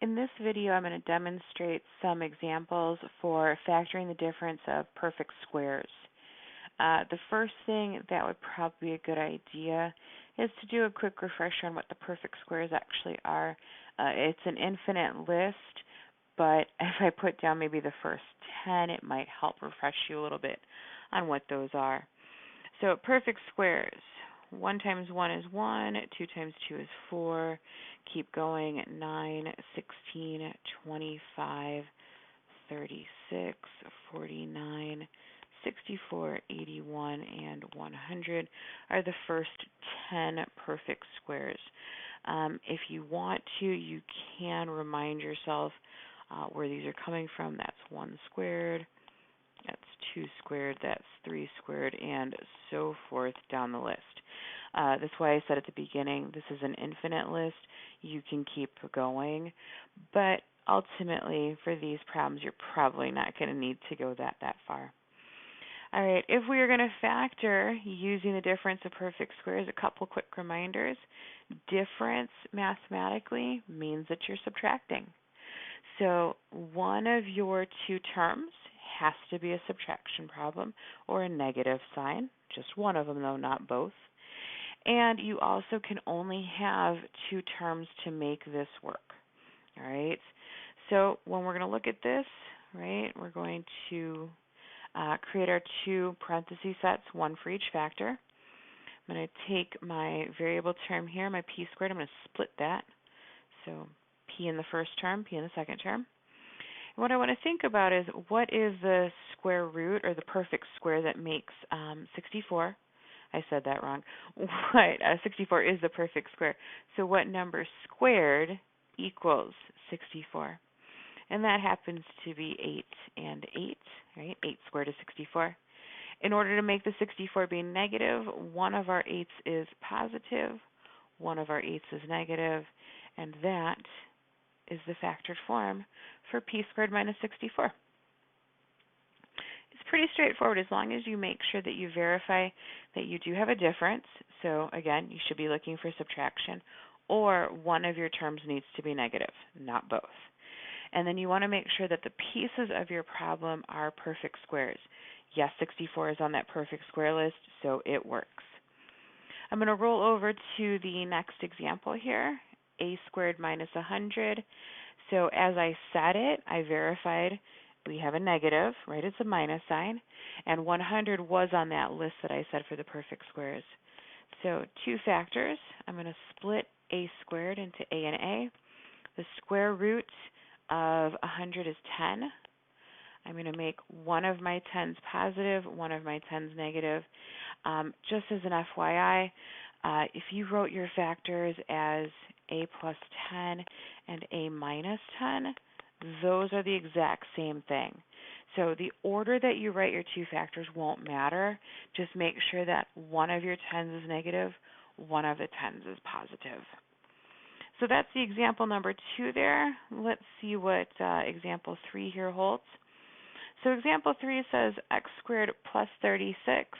In this video, I'm going to demonstrate some examples for factoring the difference of perfect squares. The first thing that would probably be a good idea is to do a quick refresher on what the perfect squares actually are. It's an infinite list, but if I put down maybe the first 10, it might help refresh you a little bit on what those are. So perfect squares. 1 times 1 is 1, 2 times 2 is 4, keep going, 9, 16, 25, 36, 49, 64, 81, and 100 are the first 10 perfect squares. If you want to, you can remind yourself where these are coming from. That's 1 squared, that's 2 squared, that's 3 squared, and so forth down the list. That's why I said at the beginning, this is an infinite list. You can keep going, but ultimately for these problems, you're probably not going to need to go that far. All right, if we are going to factor using the difference of perfect squares, a couple quick reminders. Difference mathematically means that you're subtracting. So one of your two terms has to be a subtraction problem or a negative sign. Just one of them, though, not both. And you also can only have two terms to make this work. All right. So when we're going to look at this, right, we're going to create our two parenthesis sets, one for each factor. I'm going to take my variable term here, my p squared, I'm going to split that. So p in the first term, p in the second term. And what I want to think about is what is the square root or the perfect square that makes 64? I said that wrong. 64 is the perfect square. So what number squared equals 64? And that happens to be 8 and 8, right? 8 squared is 64. In order to make the 64 be negative, one of our 8's is positive, one of our 8's is negative, and that is the factored form for p squared minus 64. It's pretty straightforward as long as you make sure that you verify that you do have a difference. So again, you should be looking for subtraction, or one of your terms needs to be negative, not both. And then you want to make sure that the pieces of your problem are perfect squares. Yes, 64 is on that perfect square list, so it works. I'm going to roll over to the next example here, a squared minus 100. So as I said it, I verified we have a negative, right? It's a minus sign. And 100 was on that list that I said for the perfect squares. So two factors. I'm going to split a squared into a and a. The square root of 100 is 10. I'm going to make one of my 10's positive, one of my 10's negative. Just as an FYI, if you wrote your factors as a plus 10 and a minus 10, those are the exact same thing. So the order that you write your two factors won't matter. Just make sure that one of your 10's is negative, one of the 10's is positive. So that's the example number 2 there. Let's see what example 3 here holds. So example 3 says x squared plus 36.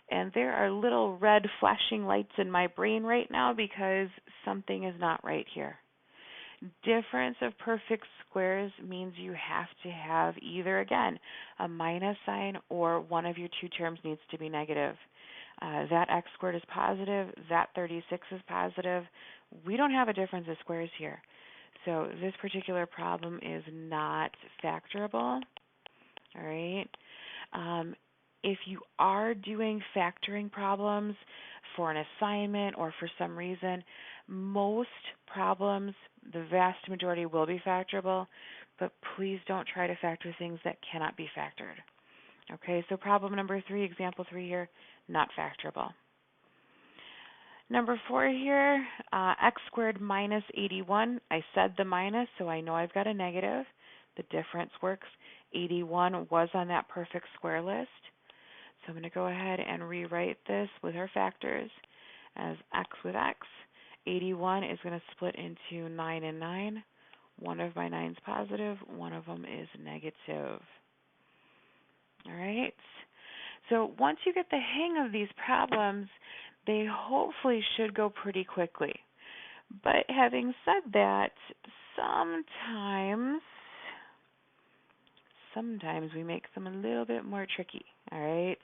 And there are little red flashing lights in my brain right now because something is not right here. Difference of perfect squares means you have to have either, again, a minus sign or one of your two terms needs to be negative. That x squared is positive, that 36 is positive. We don't have a difference of squares here. So this particular problem is not factorable. All right. If you are doing factoring problems for an assignment or for some reason, most problems, the vast majority will be factorable, but please don't try to factor things that cannot be factored. Okay, so problem number 3, example 3 here, not factorable. Number 4 here, x squared minus 81. I said the minus, so I know I've got a negative. The difference works. 81 was on that perfect square list. So I'm going to go ahead and rewrite this with our factors as x with x. 81 is going to split into 9 and 9. One of my 9's positive, one of them is negative. All right. So once you get the hang of these problems, they hopefully should go pretty quickly. But having said that, sometimes we make them a little bit more tricky, all right?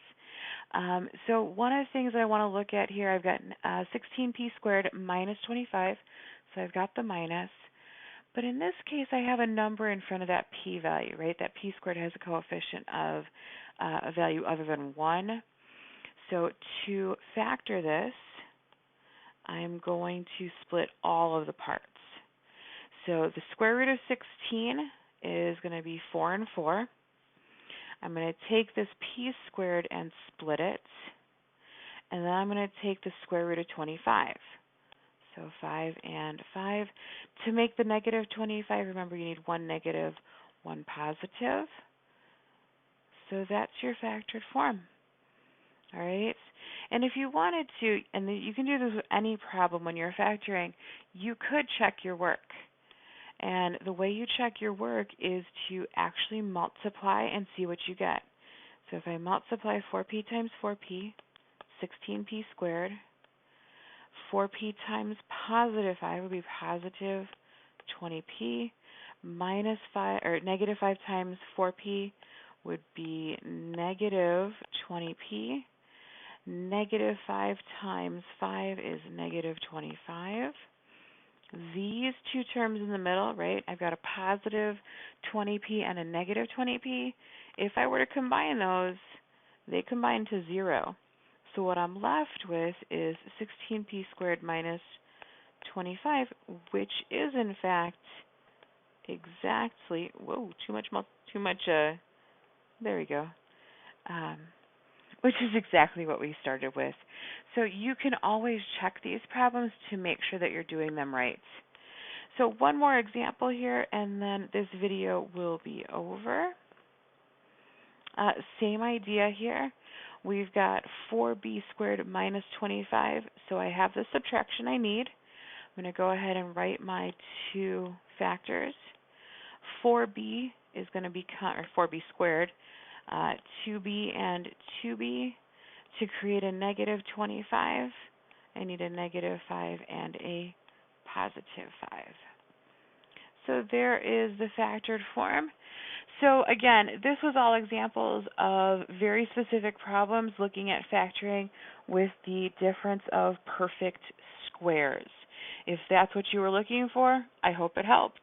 So one of the things I want to look at here, I've got 16p squared minus 25, so I've got the minus. But in this case, I have a number in front of that p value, right? That p squared has a coefficient of a value other than 1. So to factor this, I'm going to split all of the parts. So the square root of 16 is going to be 4 and 4. I'm going to take this p squared and split it. And then I'm going to take the square root of 25. So 5 and 5. To make the negative 25, remember you need one negative, one positive. So that's your factored form. All right? And if you wanted to, and you can do this with any problem when you're factoring, you could check your work. And the way you check your work is to actually multiply and see what you get. So if I multiply 4p times 4p, 16p squared, 4p times positive 5 would be positive 20p, minus 5, or negative 5 times 4p would be negative 20p. Negative 5 times 5 is negative 25. These two terms in the middle, right, I've got a positive 20p and a negative 20p. If I were to combine those, they combine to 0. So what I'm left with is 16p squared minus 25, which is in fact exactly, there we go, which is exactly what we started with. So you can always check these problems to make sure that you're doing them right. So one more example here, and then this video will be over. Same idea here. We've got 4b squared minus 25, so I have the subtraction I need. I'm going to go ahead and write my two factors. 4b is going to become, or 4b squared, 2b and 2b. To create a negative 25, I need a negative 5 and a positive 5. So there is the factored form. So again, this was all examples of very specific problems looking at factoring with the difference of perfect squares. If that's what you were looking for, I hope it helped.